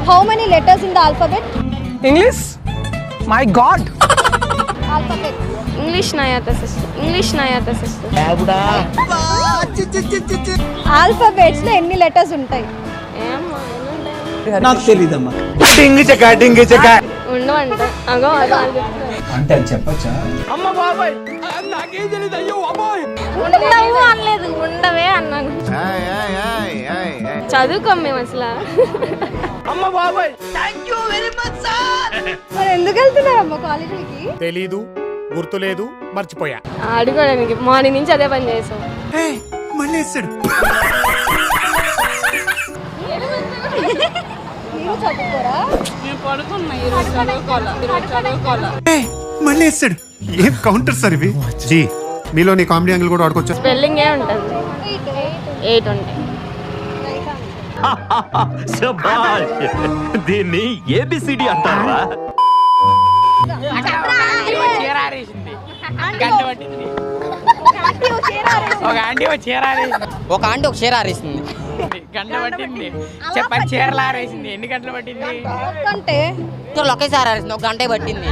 How many letters in the alphabet? English? My God! Alphabet. English नहीं आता sister Alphabets లో ఎన్ని letters ఉంటాయి? నాకు తెలీదమ్మా. ఉండవంట అగో అంటే అది చెప్పచ్చా? అమ్మ బాబాయ్ నాకేం తెలియదు అయ్యో అబ్బాయి ఉండవు అనలేదు ఉండవే అన్నాను చదువుకోం మేము అసలు అమ్మ బాబాయ్ మరి ఎందుకు వెళ్తున్నారమ్మా కాలేజీకి? తెలీదు, గుర్తులేదు, మర్చిపోయా. అడుకోవడానికి మార్నింగ్ నుంచి అదే పని చేసాం మళ్ళీ వేస్తాడు. మీరు చదువుకోరా? మళ్ళీ వేస్తాడు. ఏం కౌంటర్ సార్ ఇవి? జీ మీలో నీ కామెడీ యాంగిల్ కూడా ఆడుకోవచ్చు. స్పెల్లింగ్ ఏ ఉంటుంది 8 ఉంటాయి దీన్ని ఏబిసిడి అంటారా? ఒక ఆంటీ ఒక చీర ఆరేసింది. గంట పట్టింది. చెప్పని చీరలు ఆరేసింది. ఎన్ని గంటలు పట్టింది? అంటే ఒకేసారి ఆరేసింది. ఒక గంటే పట్టింది.